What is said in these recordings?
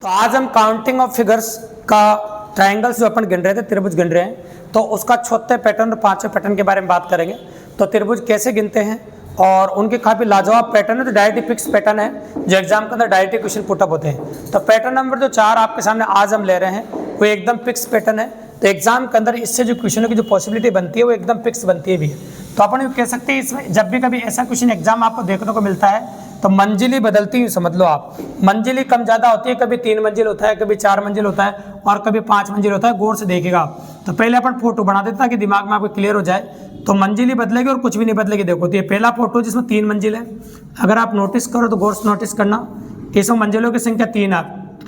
तो आज हम काउंटिंग ऑफ फिगर्स का ट्रायंगल्स जो अपन गिन रहे थे, त्रिभुज गिन रहे हैं, तो उसका चौथे पैटर्न और पांचवें पैटर्न के बारे में बात करेंगे। तो त्रिभुज कैसे गिनते हैं और उनके काफी लाजवाब पैटर्न है, तो डायरेक्टली फिक्स पैटर्न है जो एग्जाम के अंदर डायरेक्टली क्वेश्चन पुटअप होते हैं। तो पैटर्न नंबर जो 4 आपके सामने आज हम ले रहे हैं वो एकदम फिक्स पैटर्न है। तो एग्जाम के अंदर इससे जो क्वेश्चनों की जो पॉसिबिलिटी बनती है वो एकदम फिक्स बनती है भी है। तो अपन ये कह सकते हैं इसमें जब भी कभी ऐसा क्वेश्चन एग्जाम आपको देखने को मिलता है तो मंजिल ही बदलती है, समझ लो आप। मंजिल ही कम ज्यादा होती है, कभी 3 मंजिल होता है, कभी 4 मंजिल होता है और कभी 5 मंजिल होता है। गौर से देखिएगा आप। तो पहले अपन फोटो बना देते ताकि दिमाग में आपको क्लियर हो जाए। तो मंजिल ही बदलेगी और कुछ भी नहीं बदलेगी। देखो तो ये पहला फोटो जिसमें 3 मंजिल है, अगर आप नोटिस करो तो गौर से नोटिस करना, इसमें मंजिलों की संख्या 3 आप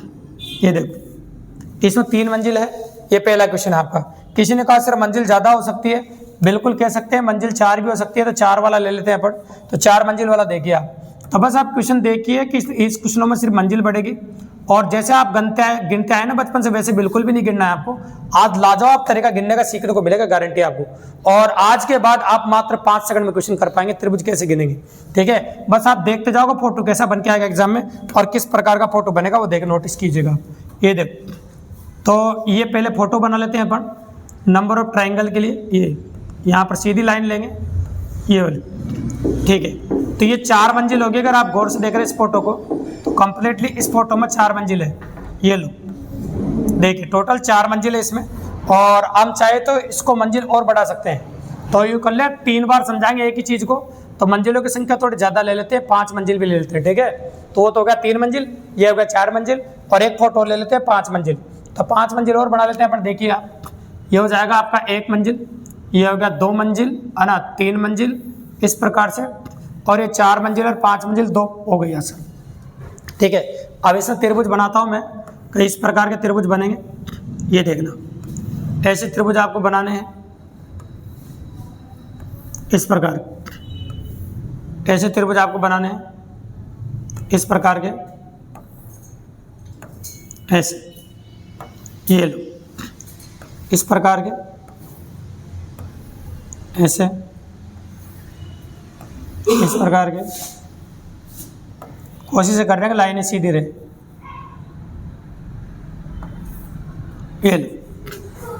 ये देखो, इसमें 3 मंजिल है। ये पहला क्वेश्चन है आपका। किसी ने कहा सर मंजिल ज्यादा हो सकती है, बिल्कुल कह सकते हैं, मंजिल 4 भी हो सकती है। तो 4 वाला ले लेते हैं अपन। तो 4 मंजिल वाला देखिए आप। तो बस आप क्वेश्चन देखिए कि इस क्वेश्चनों में सिर्फ मंजिल बढ़ेगी और जैसे आप गिनते आए ना बचपन से, वैसे बिल्कुल भी नहीं गिनना है आपको। आज लाजवाब तरीका गिनने का सीखने को मिलेगा, गारंटी आपको। और आज के बाद आप मात्र 5 सेकंड में क्वेश्चन कर पाएंगे त्रिभुज कैसे गिनेंगे। ठीक है, बस आप देखते जाओगे फोटो कैसा बन के आएगा एग्जाम में और किस प्रकार का फोटो बनेगा वो देख नोटिस कीजिएगा। ये देखो, तो ये पहले फोटो बना लेते हैं अपन नंबर ऑफ ट्राइंगल के लिए। ये यहाँ पर सीधी लाइन लेंगे ये वाली, ठीक है। तो ये 4 मंजिल होगी। अगर आप गौर से देख रहे हैं इस फोटो को तो कंप्लीटली इस फोटो में 4 मंजिल है। ये लो देखिए, टोटल 4 मंजिल है इसमें। और हम चाहे तो इसको मंजिल और बढ़ा सकते हैं। तो यू कर ले 3 बार समझाएंगे एक ही चीज को, तो मंजिलों की संख्या थोड़ी ज्यादा ले लेते हैं, 5 मंजिल भी ले लेते हैं। ठीक है, तो वो तो हो गया 3 मंजिल, ये हो गया 4 मंजिल और एक फोटो ले लेते हैं 5 मंजिल। तो 5 मंजिल और बढ़ा लेते हैं अपन। देखिए आप, ये हो जाएगा आपका 1 मंजिल, ये हो गया 2 मंजिल है ना, 3 मंजिल इस प्रकार से, और ये 4 मंजिल और 5 मंजिल 2 हो गई यहाँ से। ठीक है, अब इसमें त्रिभुज बनाता हूँ मैं। कई इस प्रकार के त्रिभुज बनेंगे, ये देखना। ऐसे त्रिभुज आपको बनाने हैं इस प्रकार। ऐसे त्रिभुज आपको बनाने हैं इस प्रकार के, ऐसे। ये लो इस प्रकार के, ऐसे इस प्रकार के। कोशिश कर रहे हैं कि लाइनें सीधी रहे। ये लो,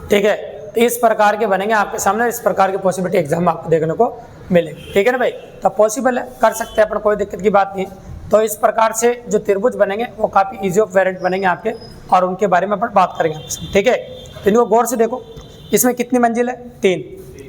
ठीक है। तो इस प्रकार के बनेंगे आपके सामने। इस प्रकार की पॉसिबिलिटी एग्जाम में आपको देखने को मिलेगी। ठीक है ना भाई, तो पॉसिबल है, कर सकते हैं अपन, कोई दिक्कत की बात नहीं है। तो इस प्रकार से जो त्रिभुज बनेंगे वो काफ़ी इजी ऑफ वेरिएंट बनेंगे आपके, और उनके बारे में अपन बात करेंगे आपके साथ। ठीक है, तो इनको गौर से देखो। इसमें कितनी मंजिल है? 3।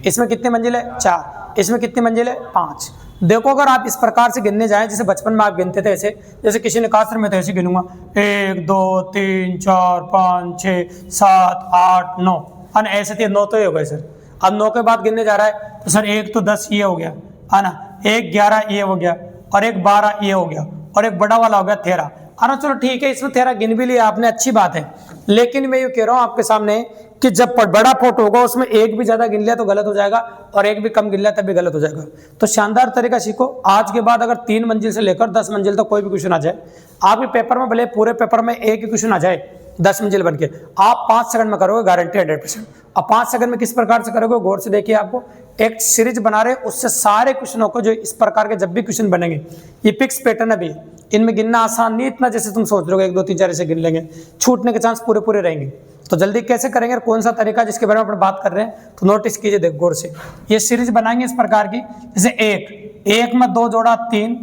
इसमें कितनी मंजिल है? 4। इसमें कितनी मंजिल है? 5। देखो, अगर आप इस प्रकार से गिनने जाएं जैसे बचपन में आप गिनते थे, ऐसे जैसे किसी ने कहा सर मैं तो ऐसे गिनूंगा 1 2 3 4 5 6 7 8 9, और ऐसे थे 9 तो ये हो गए सर। अब 9 के बाद गिनने जा रहा है तो सर 1 तो 10 ये हो गया है ना, 1 11 ये हो गया, और 1 12 ये हो गया, और एक बड़ा वाला हो गया 13। अरे चलो ठीक है, इसमें 13 गिन भी लिया आपने, अच्छी बात है। लेकिन मैं ये कह रहा हूँ आपके सामने कि जब बड़ा फोटो होगा उसमें 1 भी ज्यादा गिन लिया तो गलत हो जाएगा, और 1 भी कम गिन लिया तब भी गलत हो जाएगा। तो शानदार तरीका सीखो। आज के बाद अगर 3 मंजिल से लेकर 10 मंजिल तक कोई भी क्वेश्चन आ जाए आपके पेपर में, भले पूरे पेपर में एक ही क्वेश्चन आ जाए 10 मंजिल बन के, आप 5 सेकंड में करोगे, गारंटी 100%। अब 5 सेकंड में किस प्रकार से करोगे गौर से देखिए। आपको एक सीरीज बना रहे, उससे सारे क्वेश्चनों को, जो इस प्रकार के जब भी क्वेश्चन बनेंगे, ये फिक्स पैटर्न है भी, इनमें गिनना आसान नहीं इतना जैसे तुम सोच रहे हो 1 2 3 4 ऐसे गिन लेंगे, छूटने के चांस पूरे पूरे रहेंगे। तो जल्दी कैसे करेंगे, कौन सा तरीका जिसके बारे में अपन बात कर रहे हैं, तो नोटिस कीजिए देख गौर से। ये सीरीज बनाएंगे इस प्रकार की, जैसे 1 में 2 जोड़ा 3,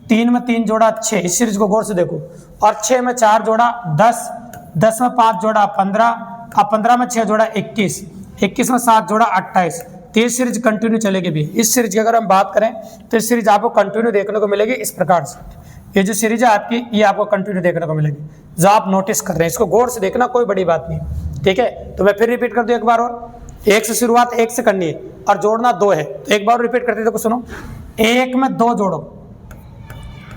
3 में 3 जोड़ा 6, इस सीरीज को गौर से देखो। और 6 में 4 जोड़ा 10, 10 में 5 जोड़ा 15, अब 15 में 6 जोड़ा 21, 21 में 7 जोड़ा 28। तो ये सीरीज कंटिन्यू चलेगी भी। इस सीरीज की अगर हम बात करें तो इस सीरीज आपको कंटिन्यू देखने को मिलेगी इस प्रकार से। ये जो सीरीज है आपकी, ये आपको कंटिन्यू देखने को मिलेगी जो आप नोटिस कर रहे हैं। इसको गौर से देखना, कोई बड़ी बात नहीं। ठीक है, तो मैं फिर रिपीट कर दूं एक बार और। 1 से शुरुआत 1 से करनी है और जोड़ना 2 है। तो एक बार रिपीट करते देखो, सुनो। 1 में 2 जोड़ो,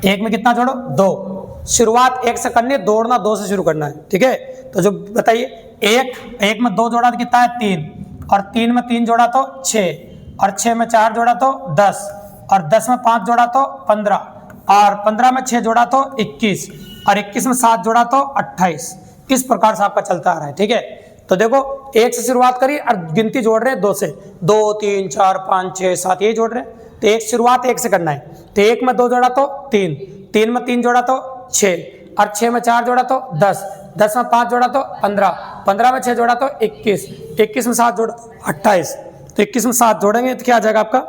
1 में कितना जोड़ो? 2। शुरुआत 1 से करनी है, जोड़ना 2 से शुरू करना है। ठीक है, तो जो बताइए 1 में 2 जोड़ा तो कितना है? 3, और 3 में 3 जोड़ा तो 6, और 6 में 4 जोड़ा तो 10, और 10 में 5 जोड़ा तो 15, और 15 में 6 जोड़ा तो 21, और 21 में 7 जोड़ा तो 28। किस प्रकार से आपका चलता आ रहा है। ठीक है, तो देखो 1 से शुरुआत करी और गिनती जोड़ रहे हैं 2 से, 2 3 4 5 6 7 ये जोड़ रहे हैं। तो एक शुरुआत 1 से करना है। तो 1 में 2 जोड़ा तो 3, 3 में 3 जोड़ा तो 6, और 6 में 4 जोड़ा तो 10, 10 में 5 जोड़ा तो 15, 15 में 6 जोड़ा तो 21, 21 में 7 जोड़ा 28, तो 21 में 7 जोड़ेंगे तो क्या आ जाएगा आपका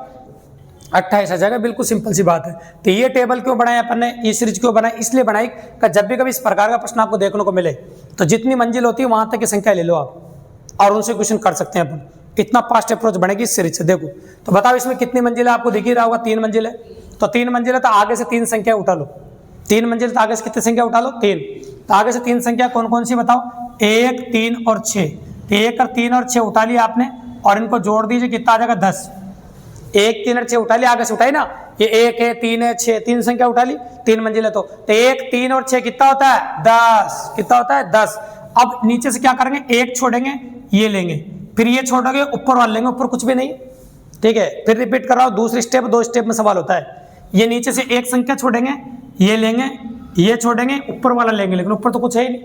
28 आ जाएगा। बिल्कुल सिंपल सी बात है। तो ये टेबल क्यों बनाया अपन ने, ये सीरीज क्यों बनाई, इसलिए बनाई कि जब भी कभी इस प्रकार का प्रश्न आपको देखने को मिले तो जितनी मंजिल होती है वहां तक की संख्या ले लो आप और उनसे क्वेश्चन कर सकते हैं अपन। इतना फास्ट अप्रोच बनेगी इस सीरीज से। देखो तो बताओ इसमें कितनी मंजिल है, आपको दिख ही रहा होगा 3 मंजिल है। तो 3 मंजिल है तो आगे से 3 संख्या उठा लो, 3 मंजिल तो आगे से कितनी संख्या उठा लो 3, तो आगे से 3 संख्या कौन कौन सी बताओ, 1, 3 और 6। तो 1 और 3 और 6 उठा लिया आपने और इनको जोड़ दीजिए, कितना आ जाएगा 10। 1, 3 और 6 उठा लिया, आगे से उठाई ना, ये 1 है 3 है 6, 3 संख्या उठा ली, 3 मंजिल है तो 1, 3 और 6 कितना होता है 10, कितना होता है 10। अब नीचे से क्या करेंगे, 1 छोड़ेंगे ये लेंगे, फिर ये छोड़ोगे ऊपर वाला लेंगे, ऊपर कुछ भी नहीं, ठीक है। फिर रिपीट कर रहा हूं, दूसरी स्टेप 2 स्टेप में सवाल होता है। ये नीचे से एक संख्या छोड़ेंगे, ये लेंगे, ये छोड़ेंगे, ऊपर वाला लेंगे, लेकिन ऊपर तो कुछ है ही नहीं।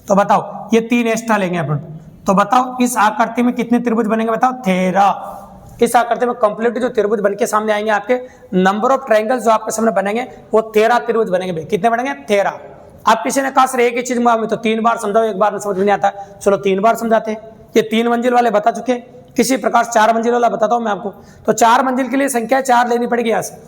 तो बताओ ये 3 एक्स्ट्रा लेंगे अपन। तो बताओ इस आकृति में कितने त्रिभुज बनेंगे, बताओ 13। इस आकृति में कंप्लीट जो त्रिभुज बनके सामने आएंगे, आपके नंबर ऑफ ट्रायंगल्स जो आपके सामने बनेंगे वो 13 त्रिभुज बनेंगे भाई। कितने बनेंगे 13। आप किसी ने कहा सर एक ही चीज में तो 3 बार समझाओ, एक बार में समझ में नहीं आता, चलो 3 बार समझाते हैं। ये 3 मंजिल वाले बता चुके, इसी प्रकार 4 मंजिल वाला बताता हूं मैं आपको। तो 4 मंजिल के लिए संख्या 4 लेनी पड़ेगी यहाँ से।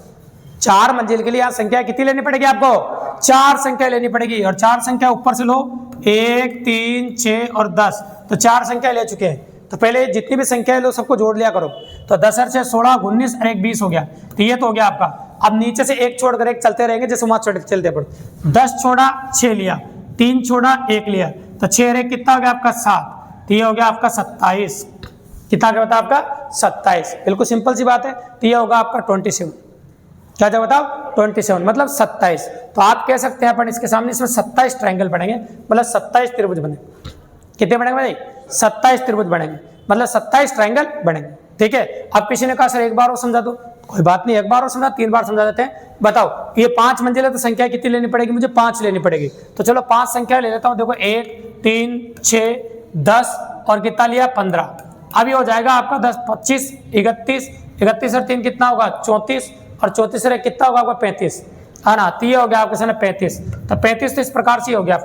4 मंजिल के लिए यहाँ संख्या कितनी लेनी पड़ेगी आपको, 4 संख्या लेनी पड़ेगी। और 4 संख्या ऊपर से लो, 1, 3, 6 और 10, तो 4 संख्या ले चुके हैं। तो पहले जितनी भी संख्या है लो सबको जोड़ लिया करो। तो 10 और 6 16, 19 और 1 20 हो गया। तो ये तो हो गया आपका। अब नीचे से एक छोड़कर एक चलते रहेंगे, जैसे वहां चलते पड़े। 10 छोड़ा 6 लिया, 3 छोड़ा 1 लिया, तो 6 रे कितना हो गया आपका 7, तो ये हो गया आपका 27। कितना क्या बताया आपका 27। बिल्कुल सिंपल सी बात है। तो ये होगा आपका 27। क्या क्या बताओ 27 मतलब 27। तो आप कह सकते हैं अपन इसके सामने इसमें 27 ट्रायंगल बनेंगे, मतलब 27 त्रिभुज बनेंगे। कितने बनेंगे भाई 27 त्रिभुज बनेंगे, मतलब 27 ट्रायंगल बनेंगे, ठीक है। अब किसी ने कहा सर एक बार और समझा दो, कोई बात नहीं, एक बार और समझा, 3 बार समझा देते हैं। बताओ ये 5 मंजिल है तो संख्या कितनी लेनी पड़ेगी, मुझे 5 लेनी पड़ेगी। तो चलो 5 संख्या ले लेता हूँ। देखो 1, 3, 6, 10 और कितना लिया 15। अब ये हो जाएगा आपका 10, 25, 31, 31 और 3 कितना होगा 34 और 34 से कितना होगा आपका 35, है ना। तो ये हो गया आपके सामने 35। तो 35 तो इस प्रकार से हो गया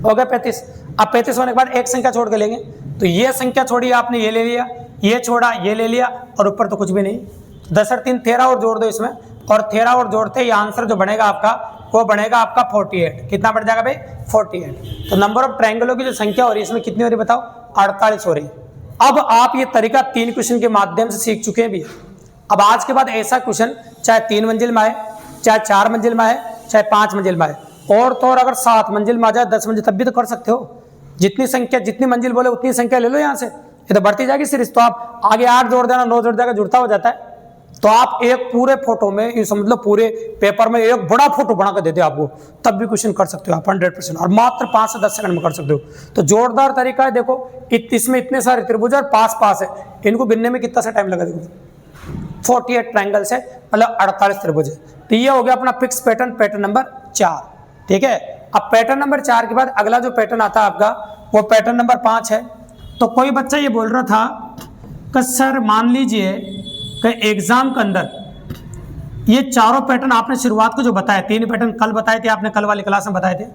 35। अब 35 होने के बाद एक संख्या छोड़ के लेंगे, तो ये संख्या छोड़ी आपने, ये ले लिया, ये छोड़ा, ये ले लिया और ऊपर तो कुछ भी नहीं। 10 और 3 13 और जोड़ दो इसमें, और 13 और जोड़ते ही आंसर जो बनेगा आपका वो बनेगा आपका 48। कितना बढ़ जाएगा भाई 48। तो नंबर ऑफ ट्रायंगलों की जो संख्या हो रही है इसमें कितनी हो रही है बताओ 48 हो रही है। अब आप ये तरीका 3 क्वेश्चन के माध्यम से सीख चुके हैं भी। अब आज के बाद ऐसा क्वेश्चन चाहे 3 मंजिल में आए, चाहे 4 मंजिल में आए, चाहे 5 मंजिल में आए, और तो और अगर 7 मंजिल में आ जाए, 10 मंजिल, तब भी तो कर सकते हो। जितनी संख्या, जितनी मंजिल बोले उतनी संख्या ले लो यहाँ से, ये तो बढ़ती जाएगी सीरीज। तो आप आगे 8 जोड़ देना, 9 जोड़ देगा, जुड़ता हो जाता है। तो आप एक पूरे फोटो में, ये समझ लो पूरे पेपर में एक बड़ा फोटो बना कर देते आपको, तब भी क्वेश्चन कर सकते हो आप 100%, और मात्र 5 से 10 सेकंड में कर सकते हो। तो जोरदार तरीका है। देखो इसमें इतने सारे त्रिभुज और पास है, इनको गिनने में कितना सा टाइम लगा, देखो 48 ट्रायंगल्स है, मतलब 48 त्रिभुज है। तो ये हो गया अपना फिक्स पैटर्न, पैटर्न नंबर 4, ठीक है। अब पैटर्न नंबर 4 के बाद अगला जो पैटर्न आता है आपका वो पैटर्न नंबर 5 है। तो कोई बच्चा ये बोल रहा था कि सर मान लीजिए कि एग्जाम के अंदर ये चारों पैटर्न आपने शुरुआत को जो बताया, 3 पैटर्न कल बताए थे आपने, कल वाली क्लास में बताए थे,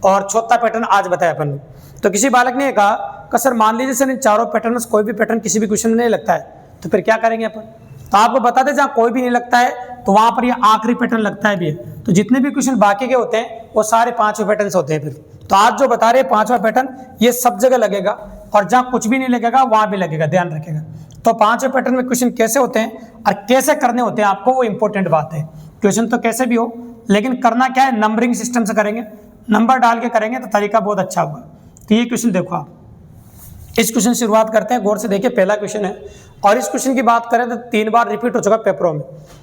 और चौथा पैटर्न आज बताया अपन ने। तो किसी बालक ने कहा कि सर मान लीजिए सर इन चारों पैटर्न में कोई भी पैटर्न किसी भी क्वेश्चन में नहीं लगता है, तो फिर क्या करेंगे अपन। तो आपको बता दें जहाँ कोई भी नहीं लगता है तो वहां पर ये आखिरी पैटर्न लगता है भी है। तो जितने भी क्वेश्चन बाकी के होते हैं वो सारे 5वें पैटर्न होते हैं। फिर तो आज जो बता रहे हैं 5वां पैटर्न, ये सब जगह लगेगा, और जहाँ कुछ भी नहीं लगेगा वहां भी लगेगा, ध्यान रखेगा। तो 5वें पैटर्न में क्वेश्चन कैसे होते हैं और कैसे करने होते हैं आपको, वो इंपॉर्टेंट बात है। क्वेश्चन तो कैसे भी हो, लेकिन करना क्या है, नंबरिंग सिस्टम से करेंगे, नंबर डाल के करेंगे तो तरीका बहुत अच्छा होगा। तो ये क्वेश्चन देखो आप, इस क्वेश्चन से शुरुआत करते हैं, गौर से देखिए। पहला क्वेश्चन है, और इस क्वेश्चन की बात करें तो 3 बार रिपीट हो चुका पेपरों में।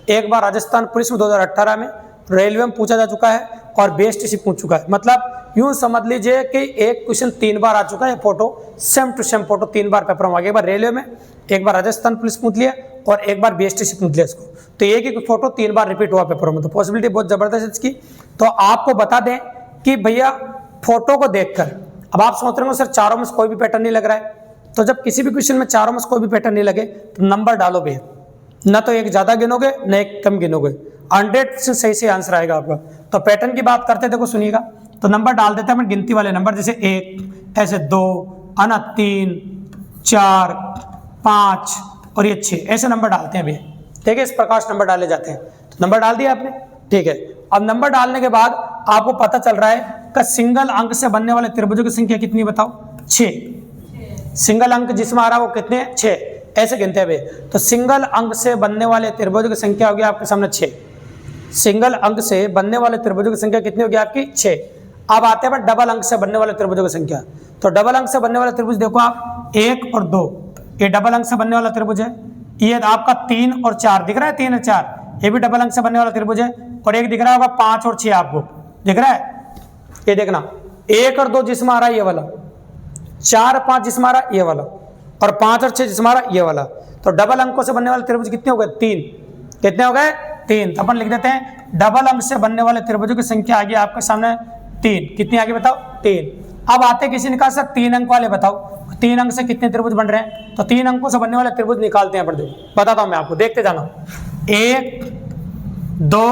एक बार राजस्थान पुलिस में 2018 में, रेलवे में पूछा जा चुका है, और BSTC पूछ चुका है। मतलब यूं समझ लीजिए कि एक क्वेश्चन 3 बार आ चुका है। Photo same to same photo 3 बार पेपरों में आ गया, एक बार रेलवे में, एक बार राजस्थान पुलिस पूछ लिया, और एक बार BSTC पूछ लिया इसको। तो एक ही फोटो 3 बार रिपीट हुआ पेपरों में, तो पॉसिबिलिटी बहुत जबरदस्त है इसकी। तो आपको बता दें कि भैया फोटो को देखकर, अब आप सोच रहे हो सर चारों में से कोई भी पैटर्न नहीं लग रहा है, तो जब किसी भी क्वेश्चन में चारों में से कोई भी पैटर्न नहीं लगे तो नंबर डालो भैया, न तो एक ज्यादा गिनोगे न एक कम गिनोगे, 100% सही से आंसर आएगा आपका। तो पैटर्न की बात करते हैं, देखो सुनिएगा। तो नंबर डाल देते हैं अपन गिनती वाले नंबर, जैसे 1, ऐसे 2, 3, 4, 5 और ये 6, ऐसे नंबर डालते हैं भैया। ठीक है, इस प्रकार से नंबर डाले जाते हैं। तो नंबर डाल दिया आपने, ठीक है। अब नंबर डालने के बाद आपको पता चल रहा है कि सिंगल अंक से बनने वाले त्रिभुजों की संख्या कितनी है बताओ? 6। सिंगल अंक जिसमें आ रहा है वो कितने हैं? 6। ऐसे गिनते हैं भैया। तो सिंगल अंक से बनने वाले त्रिभुजों की संख्या होगी आपके सामने 6। सिंगल अंक से बनने वाले त्रिभुजों की संख्या कितनी होगी आपकी? 6। अब आते हैं डबल अंक से बनने वाले त्रिभुजों की संख्या। तो डबल अंक से बनने वाले त्रिभुज देखो आप, 1 और 2, ये डबल अंक से बनने वाला त्रिभुज है। ये आपका 3 और 4 दिख रहा है, 3 और 4, ये भी डबल अंक से बनने वाला त्रिभुज है। और एक दिख रहा होगा 5 और 6, आपको दिख रहा है? ये देखना, 1 और 2 जिसमें आ रहा है ये वाला, 4 और 5 जिसमें आ रहा है ये वाला, और 5 और 6 जिसमें आ रहा है ये वाला। तो डबल अंकों से बनने वाले त्रिभुज कितने हो गए? 3। कितने हो गए? 3। तो अपन लिख देते हैं डबल अंक से बनने वाले त्रिभुजों की संख्या आ गई आपके सामने 3। कितनी आगे बताओ? 3। अब आते किसी ने कहा सर 3 अंक वाले बताओ, 3 अंक से कितने त्रिभुज बन रहे हैं? तो 3 अंकों से बनने वाले त्रिभुज निकालते हैं। पर देखो बताता हूं मैं आपको, देखते जाना। 1, 2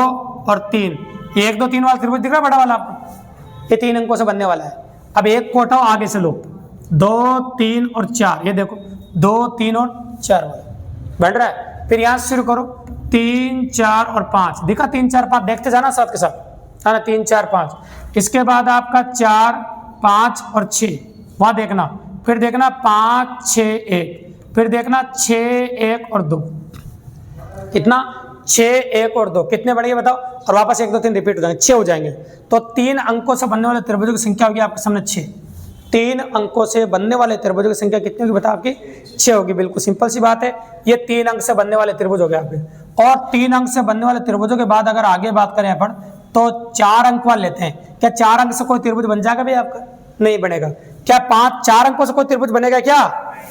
और 3, 1, 2, 3 वाला त्रिभुज दिख रहा है बड़ा वाला आपको? ये 3 अंकों से बनने वाला है। अब एक को हटाओ, आगे से लो, 2, 3 और 4, ये देखो 2, 3 और 4 वाला बन रहा है। फिर यहां से शुरू करो, 3, 4 और 5 दिखा, 3, 4, 5 देखते जाना साथ के साथ, है ना? 3, 4, 5। इसके बाद आपका 4, 5 और 6 वहां देखना। फिर देखना 5, 6, 1, फिर देखना 6, 1 और 2। कितना? 6, 1 और 2 कितने बढ़ेंगे बताओ? और वापस 1, 2, 3 रिपीट हो जाएंगे, 6 हो जाएंगे। तो 3 अंकों से बनने वाले त्रिभुजों की संख्या होगी आपके सामने 6। 3 अंकों से बनने वाले त्रिभुजों की संख्या कितनी होगी बताओ? आपकी 6 होगी। बिल्कुल सिंपल सी बात है। ये 3 अंक से बनने वाले त्रिभुज हो गए आपके। और 3 अंक से बनने वाले त्रिभुजों के बाद अगर आगे बात करें अपन, तो 4 अंक वाले लेते हैं। क्या 4 अंक से कोई त्रिभुज बन जाएगा भैया आपका? नहीं बनेगा। क्या 4 अंकों से कोई त्रिभुज बनेगा? क्या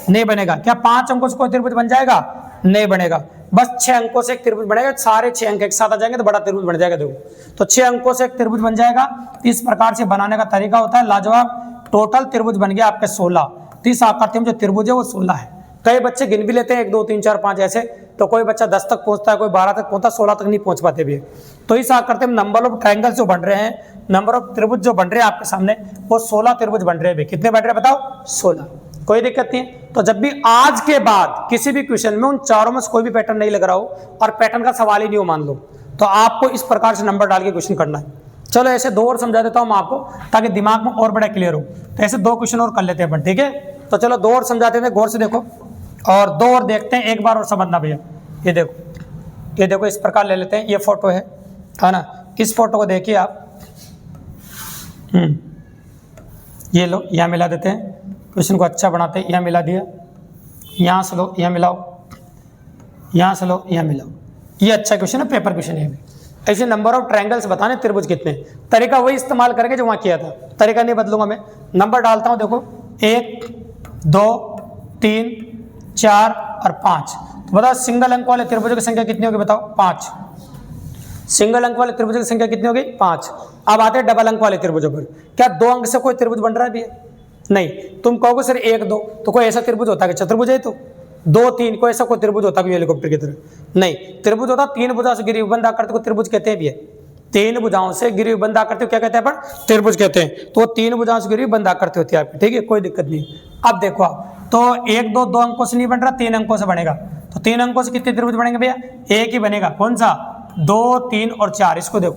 नहीं बनेगा। क्या 5 अंकों से कोई त्रिभुज बन जाएगा? नहीं बनेगा। बस 6 अंकों से एक त्रिभुज बनेगा। सारे 6 अंक एक साथ आ जाएंगे तो बड़ा त्रिभुज बन जाएगा। देखो, तो 6 अंकों से एक त्रिभुज बन जाएगा। इस प्रकार से बनाने का तरीका होता है लाजवाब। टोटल त्रिभुज बन गया आपके 16। तो इस आकृति में जो त्रिभुज है वो 16 है। कई बच्चे गिन भी लेते हैं 1, 2, 3, 4, 5 ऐसे, तो कोई बच्चा 10 तक पहुंचता है, कोई 12 तक पहुंचता है, 16 तक नहीं पहुंच पाते भी। तो इस आकृति में नंबर ऑफ ट्रायंगल्स जो बन रहे हैं, नंबर ऑफ त्रिभुज जो बन रहे हैं आपके सामने, वो 16 त्रिभुज बन रहे हैं। कितने बन रहे हैं बताओ? 16। कोई दिक्कत नहीं है। तो जब भी आज के बाद किसी भी क्वेश्चन में उन चारों में से कोई भी पैटर्न नहीं लग रहा हो और पैटर्न का सवाल ही नहीं हो मान लो, तो आपको इस प्रकार से नंबर डाल के क्वेश्चन करना है। चलो ऐसे 2 और समझा देता हूं मैं आपको, ताकि दिमाग में और बड़ा क्लियर हो। तो ऐसे 2 क्वेश्चन और कर लेते हैं अपन, ठीक है? तो चलो 2 और समझाते हैं, गौर से देखो, और 2 और देखते हैं। एक बार और समझना भैया। ये देखो इस प्रकार ले लेते हैं। ये फोटो है ना? इस फोटो को देखिए आप। ये लो, यहाँ मिला देते हैं, क्वेश्चन को अच्छा बनाते हैं। यहाँ मिला दिया, यहाँ से लो, यहाँ मिलाओ, यहाँ से लो, यहाँ मिलाओ। ये अच्छा क्वेश्चन है, पेपर क्वेश्चन है। ऐसे नंबर ऑफ ट्रायंगल्स बताने त्रिभुज कितने। तरीका वही इस्तेमाल करके जो वहाँ किया था, तरीका नहीं बदलूंगा मैं। नंबर डालता हूँ, देखो 1, 2, 3, 4 और 5। तो बताओ सिंगल अंक वाले त्रिभुजों की संख्या कितनी होगी बताओ? 5। सिंगल अंक वाले त्रिभुजों की संख्या कितनी होगी? 5। अब आते हैं डबल अंक वाले त्रिभुजों पर। क्या 2 अंक से कोई त्रिभुज बन रहा है भैया? नहीं। तुम कहोगे सर 1, 2, तो कोई ऐसा त्रिभुज होता है कि चतुर्भुज है? तो 2, 3 कोई ऐसा कोई त्रिभुज होता है हेलीकॉप्टर की तरह? नहीं। त्रिभुज होता 3 भुजाओं से घिरी हुई बंद आकृति को त्रिभुज कहते हैं भैया। 3 भुजाओं से घिरी हुई बंद आकृति को क्या कहते हैं अपन? त्रिभुज कहते हैं। तो 3 भुजाओं से घिरी हुई बंद आकृति होती है आपकी, ठीक है? कोई दिक्कत नहीं। अब देखो आप, तो 1, 2, 2 अंकों से नहीं बन रहा, 3 अंकों से बनेगा। तो 3 अंकों से कितने त्रिभुज बनेंगे भैया? एक ही बनेगा। कौन सा? 2, 3 और 4। इसको देखो,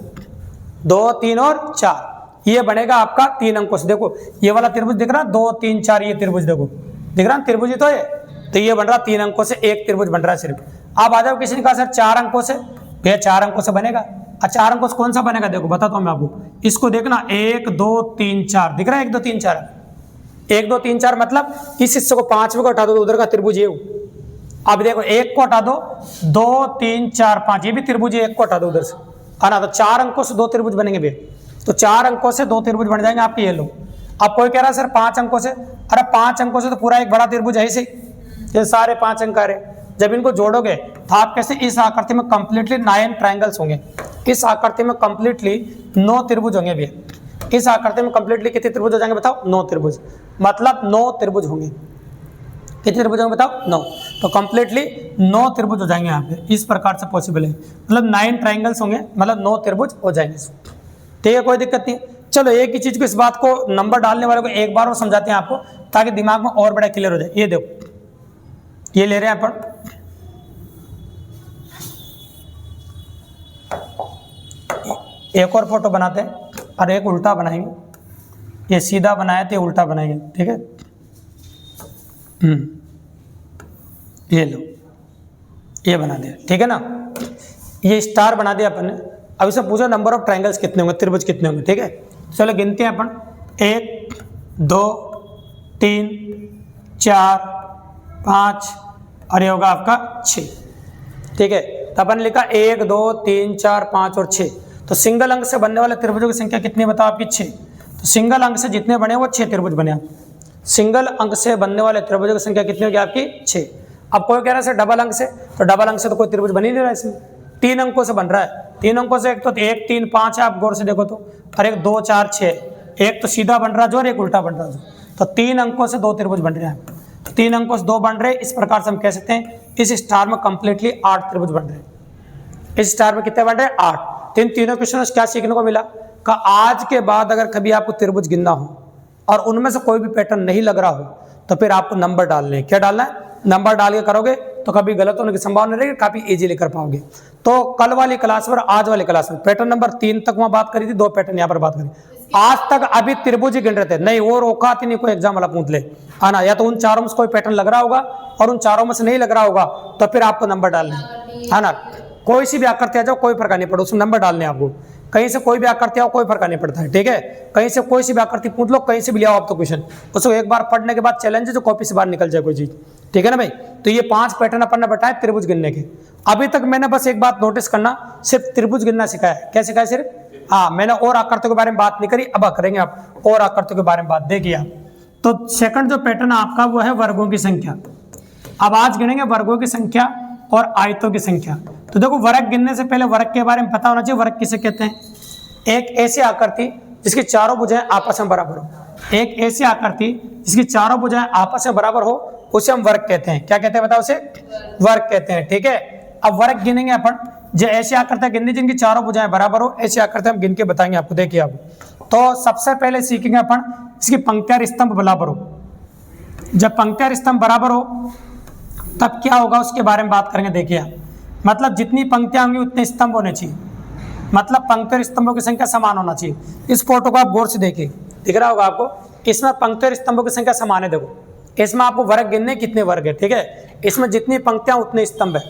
2, 3 और 4, ये बनेगा आपका 3 अंकों से। देखो ये वाला त्रिभुज दिख रहा है, 2, 3, 4, ये त्रिभुज देखो दिख रहा है, त्रिभुज ही तो है। तो ये बन रहा 3 अंकों से, एक त्रिभुज बन रहा है सिर्फ। अब आ जाओ, किसी ने कहा सर 4 अंकों से, भैया 4 अंकों से बनेगा। 4 अंकों से कौन सा बनेगा? देखो बताता हूं मैं आपको। इसको देखना, 1, 2, 3, 4 दिख रहा है, 1, 2, 3, 4। 1, 2, 3, 4 मतलब इस हिस्से को 5वें को हटा दो, उधर का त्रिभुज ये। अब देखो 1 को हटा दो, 2, 3, 4, 5 ये भी त्रिभुज है, 1 को हटा दो उधर से, है ना? तो 4 अंकों से 2 त्रिभुज बनेंगे भैया। तो 4 अंकों से 2 त्रिभुज बन जाएंगे आपके। ये लो, अब कोई कह रहा है सर 5 अंकों से। अरे 5 अंकों से तो पूरा एक बड़ा त्रिभुज है ही। ये सारे 5 अंक आ रहे, जब इनको जोड़ोगे तो आप कैसे इस आकृति में कंप्लीटली 9 ट्रायंगल्स होंगे। इस आकृति में कंप्लीटली 9 त्रिभुज होंगे भैया। इस आकृति में कंप्लीटली कितने त्रिभुज हो जाएंगे बताओ? 9 त्रिभुज। मतलब 9 त्रिभुज होंगे। कितने त्रिभुज होंगे बताओ? 9। तो कंप्लीटली 9 त्रिभुज हो जाएंगे यहाँ पे। इस प्रकार से पॉसिबल है, मतलब 9 ट्रायंगल्स होंगे, मतलब 9 त्रिभुज हो जाएंगे। ठीक है, कोई दिक्कत नहीं। चलो एक ही चीज को, इस बात को नंबर डालने वाले को एक बार और समझाते हैं आपको, ताकि दिमाग में और बड़ा क्लियर हो जाए। ये देखो, ये ले रहे हैं अपन, एक और फोटो बनाते हैं और एक उल्टा बनाएंगे। ये सीधा बनाया तो ये उल्टा बनाएंगे, ठीक है। ये लो, ये बना दिया, ठीक है ना। ये स्टार बना दिया अपन ने। अब इसे पूछो नंबर ऑफ ट्रायंगल्स कितने होंगे, त्रिभुज कितने होंगे, ठीक है। चलो गिनते हैं अपन, 1 2 3 4 5 और ये होगा आपका 6, ठीक है। तो अपन लिखा 1 2 3 4 5 और 6। तो सिंगल अंक से बनने वाले त्रिभुजों की संख्या कितनी बताओ आपकी, 6। तो सिंगल अंक से जितने बने वो 6 त्रिभुज बने आप। सिंगल अंक से बनने वाले त्रिभुजों की संख्या कितनी होगी आपकी, 6। अब कोई कह रहा है सर डबल अंक से, तो डबल अंक से तो कोई त्रिभुज बन ही नहीं रहा है इसमें, 3 अंकों से बन रहा है। 3 अंकों से एक तो 1 3 5 है, आप गौर से देखो तो, और एक 2 4 6, एक तो सीधा बन रहा जो और एक उल्टा बन रहा जो। तो 3 अंकों से 2 त्रिभुज बन रहे हैं। तो 3 अंकों से 2 बन रहे, इस प्रकार से हम कह सकते हैं इस स्टार में कंप्लीटली 8 त्रिभुज बन रहे हैं। इस स्टार में कितने बन रहे हैं, 8। इन तीनों क्वेश्चन क्या सीखने को मिला का आज के बाद अगर कभी आपको त्रिभुज गिनना हो और उनमें से कोई भी पैटर्न नहीं लग रहा हो, तो फिर आपको नंबर डालने हैं। क्या डालना है, नंबर डाल के करोगे तो कभी गलत होने की संभावना रहेगी, काफी इजीली कर पाओगे। तो कल वाली क्लास में, आज वाली क्लास में पैटर्न नंबर 3 तक वहां बात करी थी, 2 पैटर्न यहाँ पर बात करी। आज तक अभी त्रिभुज ही गिन रहे थे, नहीं वो रोका थी, नहीं कोई एग्जाम वाला पूछ ले आना, या तो उन चारों में से कोई पैटर्न लग रहा होगा और उन चारों में से नहीं लग रहा होगा, तो फिर आपको नंबर डालना है ना। कोई सी भी आकृति आ जाओ, कोई फर्क नहीं पड़ता, उसमें नंबर डालने आपको। कहीं से कोई भी आकृति आओ, कोई फर्क नहीं पड़ता है, ठीक है। कहीं से कोई सी भी आकृति पूछ लो, कहीं से भी ले आओ आप तो क्वेश्चन, उसको एक बार पढ़ने के बाद चैलेंज है जो कॉपी से बाहर निकल जाए कोई चीज, ठीक है ना भाई। तो ये 5 पैटर्न अपन ने बताए त्रिभुज गिनने के। अभी तक मैंने बस एक बात नोटिस करना, सिर्फ त्रिभुज गिनना सिखाया है। क्या सिखाया सिर्फ, हाँ, मैंने और आकृतियों के बारे में बात नहीं करी, अब करेंगे आप और आकृतियों के बारे में बात। देखिए आप, तो सेकंड जो पैटर्न आपका वो है वर्गों की संख्या। अब आज गिनेंगे वर्गों की संख्या और आयतों की संख्या। तो देखो, वर्ग गिनने से पहले वर्ग के बारे में पता होना चाहिए। वर्ग किसे कहते हैं, एक ऐसी आकृति जिसकी चारों भुजाएं आपस में बराबर हो। एक ऐसी आकृति जिसकी चारों भुजाएं आपस में बराबर हो, उसे हम वर्ग कहते हैं। क्या कहते हैं बताओ, उसे वर्ग कहते हैं, ठीक है। अब वर्ग गिनेंगे अपन, जो ऐसी आकृतियां गिननी जिनकी चारों भुजाएं बराबर हो, ऐसी आकृतियां हम गिन के बताएंगे आपको। देखिए आप, तो सबसे पहले सीखेंगे अपन इसकी पंक्तियां स्तंभ बराबर हो। जब पंक्तियां स्तंभ बराबर हो तब क्या होगा उसके बारे में बात करेंगे। देखिए आप, मतलब जितनी पंक्तियां होंगी उतने स्तंभ होने चाहिए, मतलब पंक्ति और स्तंभों की संख्या समान होना चाहिए। इस फोटो को आप गौर से देखिए, दिख रहा होगा आपको, इसमें पंक्ति और स्तंभों की संख्या समान है। देखो, इसमें आपको वर्ग गिनने कितने वर्ग है, ठीक है। इसमें जितनी पंक्तियां उतने स्तंभ है।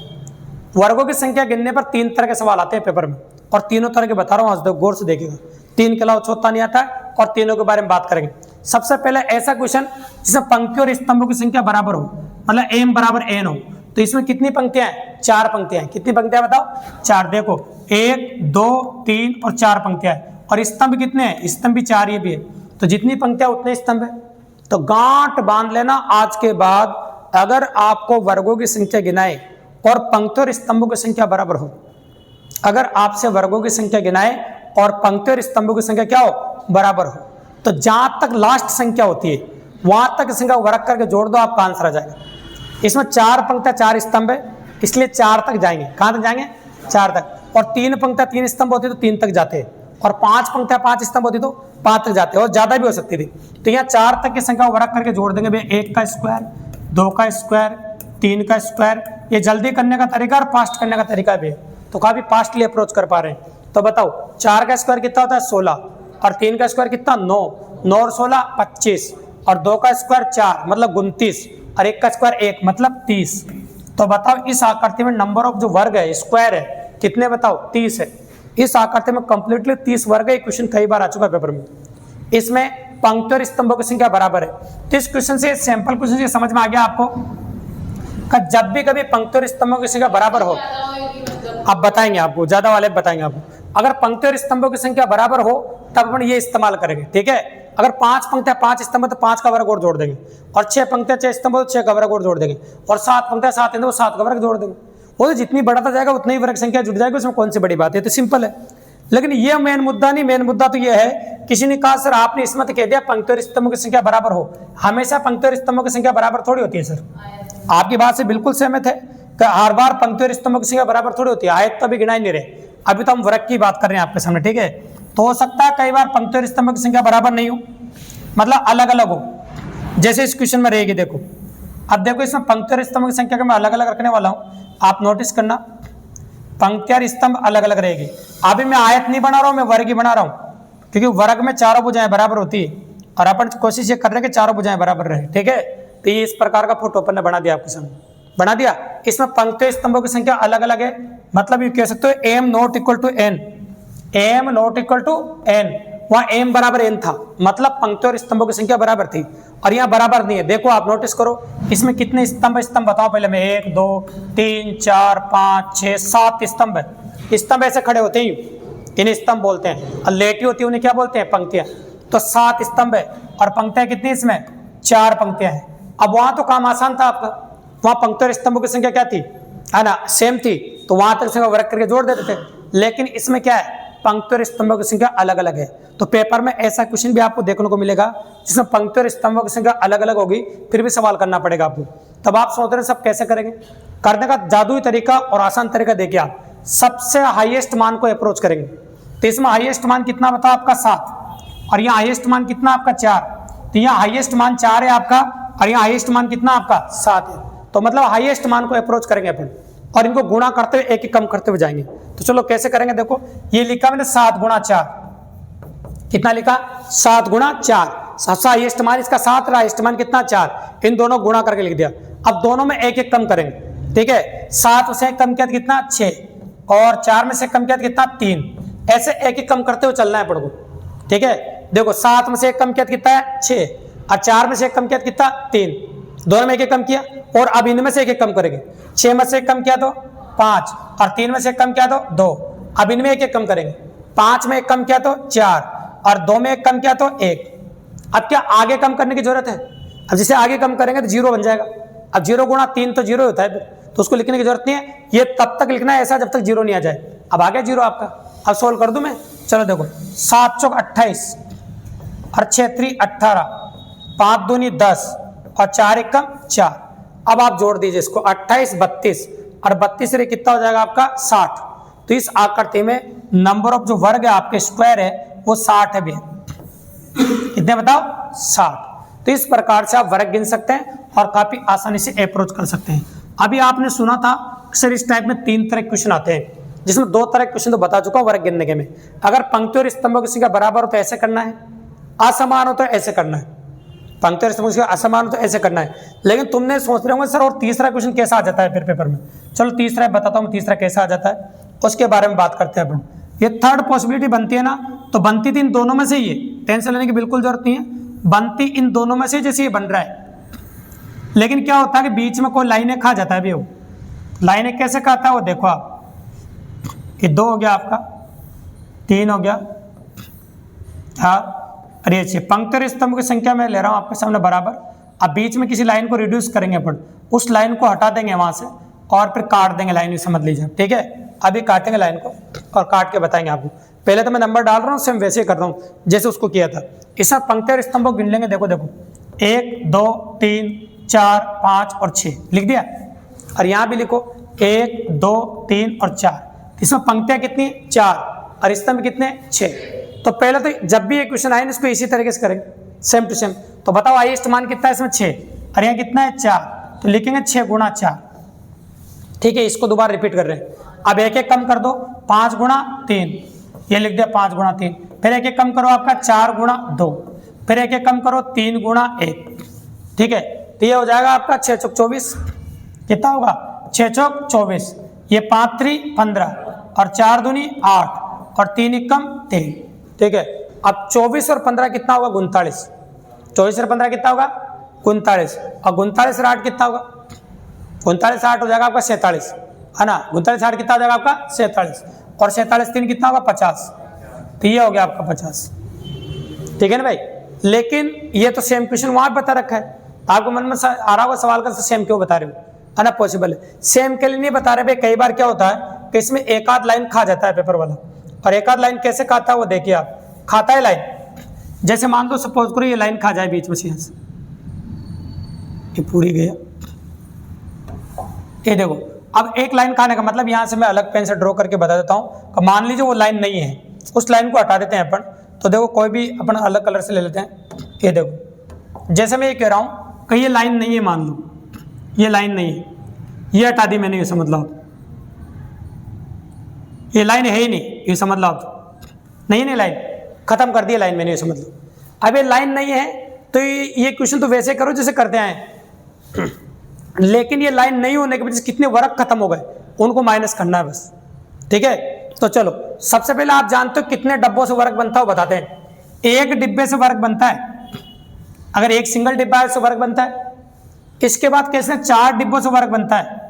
वर्गों की संख्या गिनने पर 3 तरह के सवाल आते हैं पेपर में, और तीनों तरह के बता रहा हूँ आज, गौर से देखिएगा। 3 के अलावा चौथा नहीं आता है, और तीनों के बारे में बात करेंगे। सबसे पहले ऐसा क्वेश्चन जिसमें पंक्ति और स्तंभों की संख्या बराबर हो, मतलब m बराबर n हो। तो इसमें कितनी पंक्तियां हैं, 4 पंक्तियां हैं। कितनी पंक्तियां बताओ, 4। देखो 1 2 3 और 4 पंक्तियां हैं। और स्तंभ कितने हैं, स्तंभ भी 4, ये भी है। तो जितनी पंक्तियां उतने स्तंभ है। तो गांठ बांध लेना, आज के बाद अगर आपको वर्गों की संख्या गिनाए और पंक्ति और स्तंभों की संख्या बराबर हो, अगर आपसे वर्गों की संख्या गिनाए और पंक्ति और स्तंभों की संख्या क्या हो, बराबर हो, तो जहां तक लास्ट संख्या होती है वहां तक संख्या वर्ग करके जोड़ दो, आपका आंसर आ जाएगा। इसमें 4 पंक्तियां 4 स्तंभ है, इसलिए 4 तक जाएंगे। कहां तक जाएंगे, 4 तक। और 3 पंक्तियां 3 स्तंभ होती तो 3 तक जाते हैं, और 5 पंक्तियां 5 स्तंभ होती तो 5 तक जाते हैं, और ज्यादा भी हो सकती थी। तो यहाँ 4 तक की संख्या वर्ग करके जोड़ देंगे भाई। 1 का स्क्वायर, 2 का स्क्वायर, 3 का स्क्वायर। ये जल्दी करने का तरीका और फास्ट करने का तरीका भी है, तो काफी फास्टली अप्रोच कर पा रहे हैं। तो बताओ, 4 का स्क्वायर कितना होता है, 16, और 3 का स्क्वायर कितना, 9, 9 और 16 25, और 2 का स्क्वायर 4 मतलब 29, और 1 का स्क्वायर 1 मतलब 30। तो बताओ इस आकृति में नंबर ऑफ जो वर्ग है, स्क्वायर है, कितने बताओ, 30 है। इस आकृति में कंप्लीटली 30 वर्ग है। क्वेश्चन कई बार आ चुका है पेपर में। इसमें पंक्ति और स्तंभों की संख्या बराबर है। तो इस क्वेश्चन से, सैंपल क्वेश्चन से समझ में आ गया आपको कि जब भी कभी पंक्ति और स्तंभों की संख्या बराबर हो, अब बताएंगे आपको, ज्यादा वाले बताएंगे आपको। अगर पंक्ति और स्तंभों की संख्या बराबर हो तब अपन ये इस्तेमाल करेंगे, ठीक है। अगर 5 पंक्तियां 5 स्तंभ तो 5 का वर्ग और जोड़ देंगे, और 6 पंक्तियां 6 स्तंभ तो 6 का वर्ग और जोड़ देंगे, और 7 पंक्तियां 7 तो 7 का वर्ग जोड़ देंगे। वो तो जितनी बढ़ाता जाएगा उतनी ही वर्ग संख्या जुड़ जाएगी, उसमें कौन सी बड़ी बात है, तो सिंपल है। लेकिन ये मेन मुद्दा नहीं, मेन मुद्दा तो ये है, किसी ने कहा सर आपने इसमें तो कह दिया पंक्ति और स्तंभों की संख्या बराबर हो। हमेशा पंक्ति और स्तंभों की संख्या बराबर थोड़ी होती है सर, आपकी बात से बिल्कुल सहमत है कि हर बार पंक्ति और स्तंभों की संख्या बराबर थोड़ी होती है। आयत तो अभी गिना ही नहीं रहे, अभी तो हम वर्ग की बात कर रहे हैं आपके सामने, ठीक है। तो हो सकता है कई बार पंक्ति और स्तंभ की संख्या बराबर नहीं हो, मतलब अलग अलग हो, जैसे इस क्वेश्चन में रहेगी। देखो अब देखो इसमें पंक्ति और स्तंभ की संख्या को मैं अलग अलग रखने वाला हूं, आप नोटिस करना, पंक्ति और स्तंभ अलग अलग रहेगी। अभी मैं आयत नहीं बना रहा हूं, मैं वर्ग ही बना रहा हूं, क्योंकि वर्ग में चारों भुजाएं बराबर होती है और अपन कोशिश ये कर रहे हैं कि चारों भुजाएं बराबर रहे, ठीक है। तो ये इस प्रकार का फोटो अपन ने बना दिया, आपके सामने बना दिया। इसमें पंक्ति स्तंभों की संख्या अलग अलग है, मतलब ये कह सकते हो M not equal to N, M not equal to N, वहां एम बराबर एन था, मतलब पंक्ति और स्तंभों की संख्या बराबर थी, और यहाँ बराबर नहीं है। देखो आप नोटिस करो इसमें कितने स्तंभ बताओ पहले मैं, 1 2 3 4 5 6 7 स्तंभ है। स्तंभ ऐसे खड़े होते हैं, इन्हें स्तंभ बोलते हैं, और लेटी होती है उन्हें क्या बोलते हैं, पंक्तियां। तो 7 स्तंभ है, और पंक्तियां कितनी इसमें, 4 पंक्तियां हैं। अब वहां तो काम आसान था आपका, वहां पंक्ति और स्तंभों की संख्या क्या थी, है ना, सेम थी, तो वहां तक संख्या वर्ग करके जोड़ देते थे। लेकिन इसमें क्या है, पंक्ति और स्तंभों की संख्या अलग अलग है। तो पेपर में ऐसा क्वेश्चन भी आपको देखने को मिलेगा जिसमें पंक्ति और स्तंभों की संख्या अलग अलग होगी, फिर भी सवाल करना पड़ेगा आपको। तब आप सोच रहे सब कैसे करेंगे, करने का जादुई तरीका और आसान तरीका देखिए, आप सबसे हाईएस्ट मान को अप्रोच करेंगे। तो इसमें हाईएस्ट मान कितना बताओ आपका 7, और यहाँ हाईएस्ट मान कितना आपका 4, तो यहाँ हाईएस्ट मान 4 है आपका, और यहाँ हाईएस्ट मान कितना आपका 7 है। तो मतलब हाईएस्ट मान को अप्रोच करेंगे अपन, और इनको गुणा करते हुए एक एक कम करते हुए जाएंगे। तो चलो कैसे करेंगे, देखो ये लिखा मैंने 7 गुणा 4, कितना लिखा 7 गुणा 4, सबसे हाईएस्ट मान इसका 7, हाईएस्ट मान कितना 4, इन दोनों गुणा करके लिख दिया। अब दोनों में एक एक कम करेंगे, ठीक है। 7 से एक कम किया कितना 6, और 4 में से कम किया कितना 3, ऐसे एक एक कम करते हुए चलना है अपन को, ठीक है। देखो 7 में से एक कम किया कितना है 6, और 4 में से एक कम किया कितना 3, दोनों में एक एक कम किया, और अब इनमें से एक एक कम करेंगे। 6 में से एक कम किया तो 5, और 3 में से एक कम किया तो 2, अब इनमें एक एक कम करेंगे। 5 में एक कम किया तो 4, और 2 में एक कम किया तो 1। अब क्या आगे कम करने की जरूरत है, अब जिसे आगे कम करेंगे तो 0 बन जाएगा। अब 0 गुणा 3 तो 0 होता है, तो उसको लिखने की जरूरत नहीं है, ये तब तक लिखना है ऐसा जब तक 0 नहीं आ जाए। अब आ गया 0 आपका, अब सोल्व कर दूं मैं, चलो देखो 7 चौक 28, और 6 3 18, 5 दूनी 10, और 4 एकम 4। अब आप जोड़ दीजिए इसको, 28 32, और 32 से कितना हो जाएगा आपका 60। तो इस आकृति में नंबर ऑफ जो वर्ग है आपके स्क्वायर है वो 60 है भैया, कितने बताओ 60। तो इस प्रकार से आप वर्ग गिन सकते हैं और काफी आसानी से अप्रोच कर सकते हैं। अभी आपने सुना था सर इस टाइप में 3 तरह के क्वेश्चन आते हैं, जिसमें 2 तरह के क्वेश्चन तो बता चुका हूं वर्ग गिनने के में। अगर पंक्ति और स्तंभों की संख्या बराबर हो तो ऐसे करना है, असमान हो तो ऐसे करना है, पंक्ति और स्तंभों की संख्या असमान हो तो ऐसे करना है। लेकिन तुमने सोच रहे होंगे सर और तीसरा क्वेश्चन कैसा आ जाता है फिर पेपर में, चलो तीसरा बताता हूँ तीसरा कैसा आ जाता है, उसके बारे में बात करते हैं अपन। ये थर्ड पॉसिबिलिटी बनती है ना, तो बनती थी इन दोनों में से ही, टेंशन लेने की बिल्कुल जरूरत नहीं है, बनती इन दोनों में से जैसे ये बन रहा है। लेकिन क्या होता है कि बीच में कोई लाइनें खा जाता है भी, वो लाइनें कैसे खाता है वो देखो आप, ये 2 हो गया आपका, 3 हो गया 4, और ये 6। पंक्ति और स्तंभ की संख्या मैं ले रहा हूँ आपके सामने बराबर। अब बीच में किसी लाइन को रिड्यूस करेंगे अपन, उस लाइन को हटा देंगे वहां से और फिर काट देंगे लाइन, समझ लीजिए, ठीक है। अभी काटेंगे लाइन को और काट के बताएंगे आपको। पहले तो मैं नंबर डाल रहा हूँ, सेम वैसे ही कर रहा हूँ जैसे उसको किया था। इसमें पंक्ति और स्तंभ को गिन लेंगे, देखो देखो 1 2 3 4 5 और 6 लिख दिया, और यहाँ भी लिखो 1 2 3 और 4। इसमें पंक्तियां कितनी 4 और स्तंभ कितने 6। तो पहले तो जब भी ये क्वेश्चन आए इसको इसी तरीके से करेंगे, सेम टू सेम। तो बताओ हाईएस्ट मान कितना है इसमें 6, और यहाँ कितना है 4, तो लिखेंगे 6 गुणा 4, ठीक है। इसको दोबारा रिपीट कर रहे हैं। अब एक एक कम कर दो, 5 गुणा 3, ये लिख दिया 5 गुणा 3। फिर एक एक कम करो आपका 4 गुणा 2, फिर एक एक कम करो 3 गुणा 1, ठीक है। तो ये हो जाएगा आपका 6 चौक 24, कितना होगा 6 चौक 24, ये 5 3 15, और 4 दूनी 8, और 3 एकम 3, ठीक है। अब 24 और 15 कितना होगा 39, 24 और 15 कितना होगा 39, और 39 और 8 कितना होगा 39 8 हो जाएगा आपका 47, है ना। 39 8 कितना हो जाएगा आपका 47, और 47 3 कितना होगा 50, तो ये हो गया आपका 50, ठीक है ना भाई। लेकिन ये तो सेम क्वेश्चन वहां बता रखा है, आपको मन में आ रहा होगा सवाल का सेम क्यों बता रहे हो, है ना। पॉसिबल है, सेम के लिए नहीं बता रहे भाई। कई बार क्या होता है कि इसमें एक आध लाइन खा जाता है पेपर वाला, और एक आध लाइन कैसे खाता है वो देखिए आप। खाता है लाइन, जैसे मान लो सपोज करो ये लाइन खा जाए बीच में से, यहाँ से ये पूरी गया, ये देखो। अब एक लाइन खाने का मतलब यहाँ से मैं अलग पेन से ड्रॉ करके बता देता हूँ। मान लीजिए वो लाइन नहीं है, उस लाइन को हटा देते हैं अपन। तो देखो कोई भी अपन अलग कलर से ले लेते हैं। ये देखो जैसे मैं ये कह रहा हूँ कि ये लाइन नहीं है, मान लो ये लाइन नहीं है, ये हटा दी मैंने, ये समझ लो आप, ये लाइन है ही नहीं, ये समझ लो आप, नहीं लाइन, खत्म कर दी लाइन मैंने, ये समझ लो। अब ये लाइन नहीं है तो ये क्वेश्चन तो वैसे करो जैसे करते आए, लेकिन ये लाइन नहीं होने के वजह से कितने वर्ग खत्म हो गए उनको माइनस करना है बस, ठीक है। तो चलो सबसे पहले आप जानते हो कितने डब्बों से वर्ग बनता है वो बताते हैं। एक डिब्बे से वर्ग बनता है, अगर एक सिंगल डिब्बा है उससे वर्ग बनता है। इसके बाद कैसे 4 डिब्बों से वर्ग बनता है,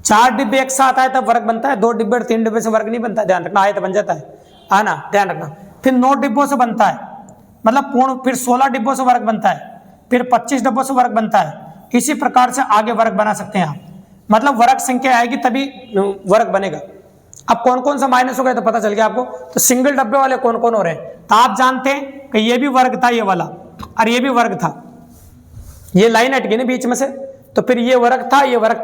4 डिब्बे एक साथ आए तब वर्ग बनता है, 2 डिब्बे और 3 डिब्बे से वर्ग नहीं बनता है, ध्यान रखना, आयत बन जाता है ना, ध्यान रखना। फिर 9 डिब्बों से बनता है, मतलब पूर्ण, फिर 16 डिब्बों से वर्ग बनता है, फिर 25 डिब्बों से वर्ग बनता है। इसी प्रकार से आगे वर्ग बना सकते हैं आप, मतलब वर्ग संख्या आएगी तभी वर्ग बनेगा। अब कौन कौन सा माइनस हो गया तो पता चल गया आपको। तो सिंगल डब्बे वाले कौन कौन हो रहे हैं, तो आप जानते हैं कि ये भी वर्ग था ये वाला, और ये भी वर्ग था, ये लाइन हट गई ना बीच में से, तो फिर ये वर्ग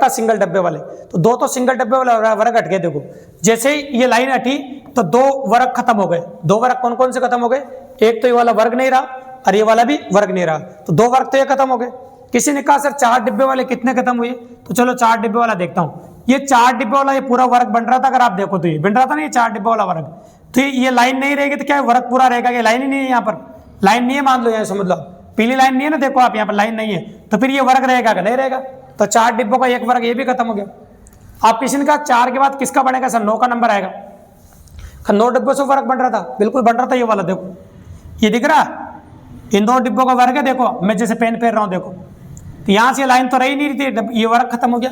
था सिंगल डब्बे वाले, तो 2 तो सिंगल डब्बे वाले वर्ग हट गए। देखो जैसे ही ये लाइन हटी तो 2 वर्ग खत्म हो गए। 2 वर्ग कौन कौन से खत्म हो गए, एक तो ये वाला वर्ग नहीं रहा और ये वाला भी वर्ग नहीं रहा, तो 2 वर्ग तो ये खत्म हो गए। किसी ने कहा सर 4 डिब्बे वाले कितने खत्म हुए, तो चलो 4 डिब्बे वाला देखता हूँ। ये 4 डिब्बे वाला ये पूरा वर्ग बन रहा था, अगर आप देखो तो ये बन रहा था ना, ये 4 डिब्बे वाला वर्ग, तो ये लाइन नहीं रहेगी तो क्या वर्ग पूरा रहेगा, ये लाइन ही नहीं है, यहाँ पर लाइन नहीं है, मान लो यहाँ समझ लो, पीली लाइन नहीं है ना, देखो आप यहाँ पर लाइन नहीं है, तो फिर ये वर्ग रहेगा कि नहीं रहेगा, तो 4 डिब्बों का एक वर्ग ये भी खत्म हो गया। आप किसी ने कहा 4 के बाद किसका बनेगा सर, 9 का नंबर आएगा, 9 डिब्बों से वर्ग बन रहा था, बिल्कुल बन रहा था, ये वाला देखो ये दिख रहा, इन 2 डिब्बों का वर्ग है, देखो मैं जैसे पेन फेर रहा हूँ, देखो तो यहाँ से लाइन तो रही नहीं रही थी, ये वर्ग खत्म हो गया,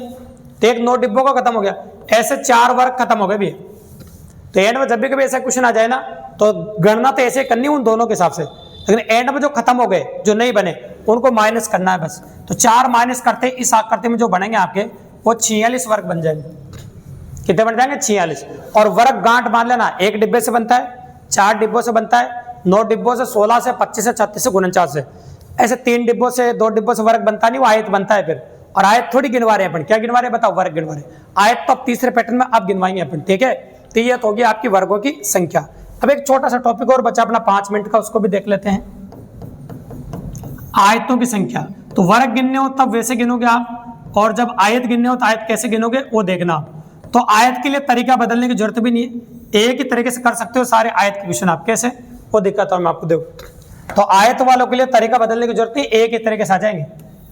तो एक 9 डिब्बों का खत्म हो गया, ऐसे 4 वर्ग खत्म हो गए भी। तो एंड में जब भी कभी ऐसा क्वेश्चन आ जाए ना, तो गणना तो ऐसे करनी उन दोनों के हिसाब से, लेकिन एंड में जो खत्म हो गए, जो नहीं बने, उनको माइनस करना है बस। तो 4 माइनस करते इस आकृति में जो बनेंगे आपके, वो 46 वर्ग बन जाएंगे। कितने बन जाएंगे, 46। और वर्ग गांठ मान लेना, एक डिब्बे से बनता है, 4 डिब्बों से बनता है, 9 डिब्बों से, 16 से, 25 से, 36 से, 49 से, ऐसे 3 डिब्बों से, 2 डिब्बों से वर्ग बनता नहीं, वो आयत बनता है फिर। और आयत थोड़ी गिनवा रहे हैं अपन, क्या गिनवा रहे हैं बताओ, वर्ग गिनवा रहे हैं। आयत तो अब तीसरे पैटर्न में अब गिनवाएंगे अपन, ठीक है। तो ये तो होगी आपकी वर्गों की संख्या। अब एक छोटा सा टॉपिक और बचा अपना 5 मिनट का, उसको भी देख लेते हैं, आयतों की संख्या। तो वर्ग गिनने हो तब वैसे गिनोगे आप, और जब आयत गिनने हो तो आयत कैसे गिनोगे वो देखना आप। तो आयत के लिए तरीका बदलने की जरूरत भी नहीं है, एक ही तरीके से कर सकते हो सारे आयत के क्वेश्चन आप, कैसे वो दिक्कत मैं आपको देखो। तो आयत वालों के लिए तरीका बदलने की जरूरत नहीं, एक ही तरीके से आ जाएंगे।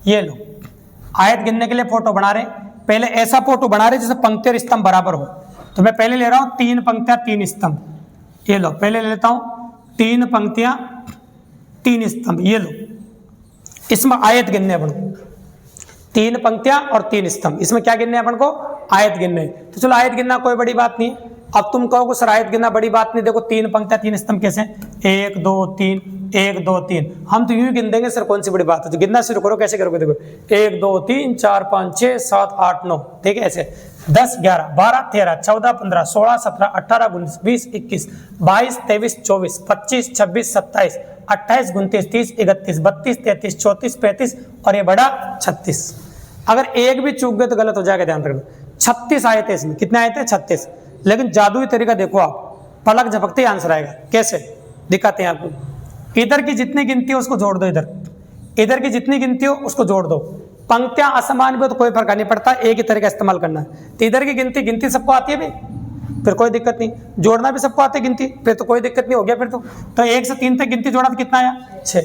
ये लो आयत गिनने के लिए फोटो बना रहे, पहले ऐसा फोटो बना रहे जिससे पंक्ति और स्तंभ बराबर हो। तो मैं पहले ले रहा हूं 3 पंक्तियां 3 स्तंभ, ये लो पहले ले लेता हूं 3 पंक्तियां 3 स्तंभ, ये लो इसमें आयत गिनने अपन को, 3 पंक्तियां और 3 स्तंभ, इसमें क्या गिनने अपन को, आयत गिनने। तो चलो आयत गिनना कोई बड़ी बात नहीं। अब तुम कहोगे सर आयत गिनना बड़ी बात नहीं, देखो 3 पंक्तियां 3 स्तंभ कैसे, 1 2 3 1 2 3, हम तो यूं गिन देंगे सर, कौन सी बड़ी बात है। तो गिनना शुरू करो, कैसे करोगे, देखो 1 2 3 4 5 6 7 8 9, ठीक है, ऐसे 10 11 12 13 14 15 16 17 18 19 20 21 22 23 24 25 26 27 28 29 30 31 32 33 34 35 और ये बड़ा 36। अगर एक भी चूक गए तो गलत हो जाएगा, ध्यान रखना। 36 आए थे इसमें, कितने आए थे, 36। लेकिन जादुई तरीका देखो आप, पलक झपकते ही आंसर आएगा, कैसे दिखाते हैं आपको। इधर की जितनी गिनती हो उसको जोड़ दो, इधर की जितनी गिनती हो उसको जोड़ दो। पंक्तियां असमान भी हो तो कोई फर्क नहीं पड़ता, एक ही तरीका इस्तेमाल करना है। तो इधर की गिनती सबको आती है भी, फिर कोई दिक्कत नहीं, जोड़ना भी सबको आती है गिनती, फिर तो कोई दिक्कत नहीं, हो गया फिर तो 1 से 3 तक गिनती जोड़ा तो कितना आया, 6।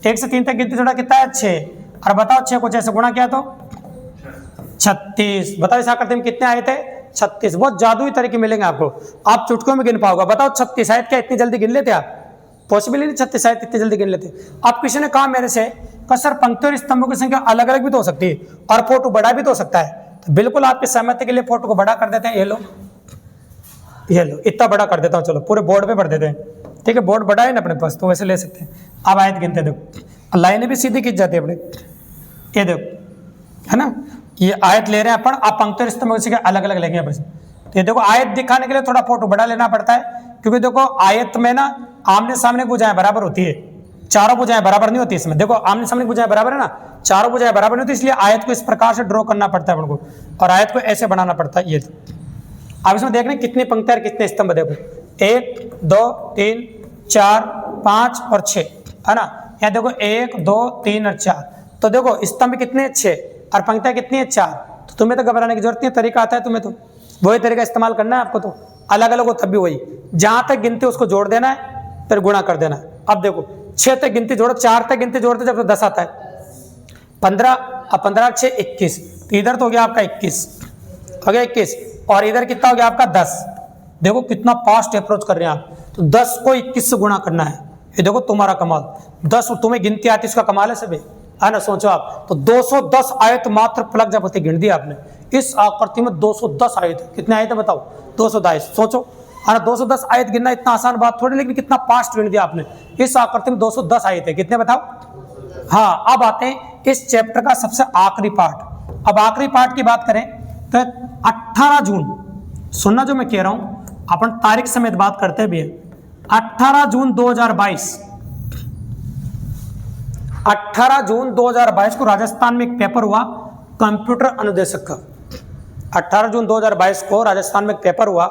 1 से 3 तक गिनती जोड़ा कितना आया, 6। और बताओ 6 को 6 से गुणा किया तो 36। बताओ इस आकृति में कितने आए थे, 36। बहुत जादुई तरीके मिलेंगे आपको, आप चुटकियों में गिन पाओगे। बताओ 36 आयत क्या इतनी जल्दी गिन लेते आप, पॉसिबल ही नहीं 36 आयत इतनी जल्दी गिन लेते। आप किसी ने कहा मेरे से कि सर पंक्तियों और स्तंभों की संख्या अलग अलग भी तो हो सकती है और फोटो बड़ा भी तो हो सकता है, तो बिल्कुल आपके सहमति के लिए फोटो को बड़ा कर देते हैं। ये लो इतना बड़ा कर देता हूँ, चलो पूरे बोर्ड पे भर देते हैं, ठीक है, बोर्ड बड़ा है ना अपने पास, तो वैसे ले सकते हैं। अब आयत गिनते देखो, लाइनें भी सीधी खींच जाती है अपने, ये देखो है ना, ये आयत ले रहे हैं अपन, आप पंक्ति और स्तंभ से अलग अलग लेंगे बस। तो ये देखो आयत दिखाने के लिए थोड़ा फोटो बड़ा लेना पड़ता है, क्योंकि देखो आयत में ना आमने सामने भुजाएं बराबर होती है, चारों भुजाएं बराबर नहीं होती इसमें। देखो आमने सामने भुजाएं बराबर है ना, चारों भुजाएं बराबर नहीं होती, इसलिए आयत को इस प्रकार से ड्रॉ करना पड़ता है अपन को, और आयत को ऐसे बनाना पड़ता है। ये अब इसमें देख रहे हैं कितनी पंक्तियां और कितने स्तंभ, देखो 1 2 3 4 5 और 6 है ना। यहाँ देखो 1 2 3 और 4, तो देखो स्तंभ कितने 6 और पंक्तियाँ कितनी है 4। तो तुम्हें तो घबराने की जरूरत नहीं है, तरीका आता है तुम्हें, तो वही तरीका इस्तेमाल करना है आपको। तो अलग अलग हो तब भी वही, जहां तक गिनती उसको जोड़ देना है, फिर गुणा कर देना है। अब देखो 6 तक गिनती जोड़ो, 4 तक गिनती जोड़ते जब तो 10 आता है 15, अब 15 6 21, तो इधर तो हो गया आपका 21, हो गया 21, और इधर कितना हो गया आपका 10। देखो कितना फास्ट अप्रोच कर रहे हैं आप। तो 10 को 21 से गुणा करना है, ये देखो तुम्हारा कमाल। 10 तुम्हें गिनती आती इसका कमाल है सभी, है ना। सोचो आप, तो 210 आयत मात्र प्लग जब होते गिन दिया आपने। इस आकृति में 210 आयत, कितने आयत है बताओ, 222। सोचो, है ना, 210 आयत गिनना इतना आसान बात थोड़ी, लेकिन कितना फास्ट गिन दिया आपने। इस आकृति में 210 आयत है, कितने बताओ। हाँ, अब आते हैं इस चैप्टर का सबसे आखिरी पार्ट। अब आखिरी पार्ट की बात करें तो 18 जून, सुनना जो मैं कह रहा हूं, अपन तारीख समेत बात करते भी है। 18 जून 2022, 18 जून 2022 को राजस्थान में एक पेपर हुआ कंप्यूटर अनुदेशक का। 18 जून 2022 को राजस्थान में एक पेपर हुआ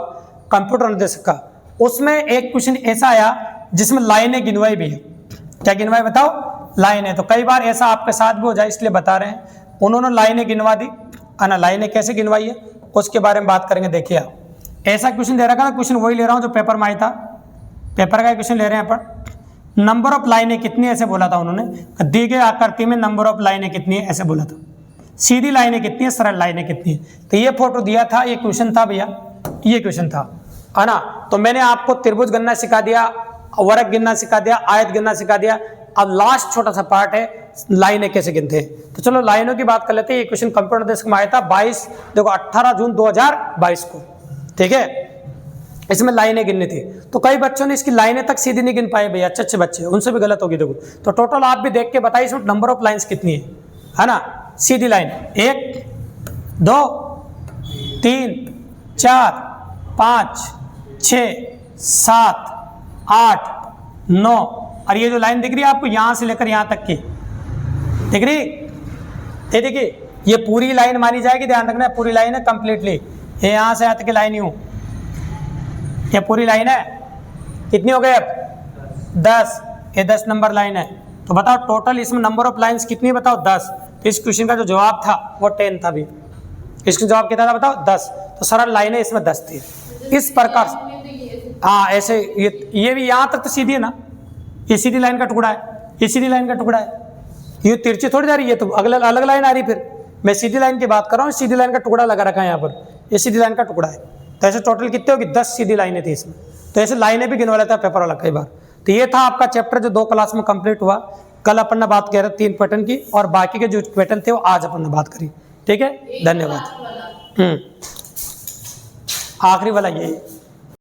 कंप्यूटर अनुदेशक का। उसमें एक क्वेश्चन ऐसा आया जिसमें लाइनें गिनवाई भी है। क्या गिनवाई बताओ, लाइनें। तो कई बार ऐसा आपके साथ भी हो जाए, इसलिए बता रहे हैं। उन्होंने लाइनें गिनवा दी, है ना। लाइनें कैसे गिनवाई है उसके बारे में बात करेंगे। देखिए आप, ऐसा क्वेश्चन दे रखा ना, क्वेश्चन वही ले रहा हूं जो पेपर में आया था, पेपर का क्वेश्चन ले रहे हैं अपन। नंबर ऑफ लाइनें कितनी ऐसे बोला था उन्होंने, दी गई आकृति में नंबर ऑफ लाइनें कितनी है ऐसे बोला था। सीधी लाइनें कितनी है, सरल लाइनें कितनी है। तो ये फोटो दिया था, ये क्वेश्चन था भैया, ये क्वेश्चन था, है ना। तो मैंने आपको त्रिभुज गिनना सिखा दिया, वर्ग गिनना सिखा दिया, आयत गिनना सिखा दिया। अब लास्ट छोटा सा पार्ट है, लाइनें कैसे गिनते हैं। तो चलो लाइनों की बात कर लेते हैं। ये क्वेश्चन कंप्यूटर अनुदेशक में आया था 18 जून 2022 को, ठीक है। इसमें लाइनें गिननी थी, तो कई बच्चों ने इसकी लाइनें तक सीधी नहीं गिन पाए भैया, अच्छे अच्छे बच्चे, उनसे भी गलत होगी। देखो तो टोटल आप भी देख के बताइए इसमें नंबर ऑफ लाइंस कितनी है ना। सीधी लाइन 1 2 3 4 5 6 7 8 9, और ये जो लाइन दिख रही है आपको यहां से लेकर यहां तक की दिख रही, ये देखिए ये पूरी लाइन मानी जाएगी, ध्यान रखना है पूरी लाइन है कंप्लीटली। ये यहां से यहां तक की लाइन यूं, ये पूरी लाइन है। कितनी हो गई अब 10, ये 10 नंबर लाइन है। तो बताओ टोटल इसमें नंबर ऑफ लाइंस कितनी बताओ 10। तो इस क्वेश्चन का जो जवाब था वो 10 था भी। इसका जवाब कितना था बताओ 10। तो सरल लाइनें इसमें 10 थी। इस प्रकार, हाँ ऐसे ये भी यहाँ तक तो सीधी है ना, ये सीधी लाइन का टुकड़ा है, ये सीधी लाइन का टुकड़ा है, ये तिरछी थोड़ी जा रही है, तो अलग अलग लाइन आ रही। फिर मैं सीधी लाइन की बात कर रहा हूँ, सीधी लाइन का टुकड़ा लगा रखा है यहाँ पर, ये सीधी लाइन का टुकड़ा है। तो ऐसे टोटल कितने होगी 10 सीधी लाइनें थी इसमें। तो ऐसे लाइनें भी गिनवा लेता है पेपर वाला कई बार। तो ये था आपका चैप्टर जो 2 क्लास में कंप्लीट हुआ। कल अपन ने बात कर रहे 3 पैटर्न की, और बाकी के जो पैटर्न थे वो आज अपन ने बात करी। ठीक है, धन्यवाद। आखिरी वाला ये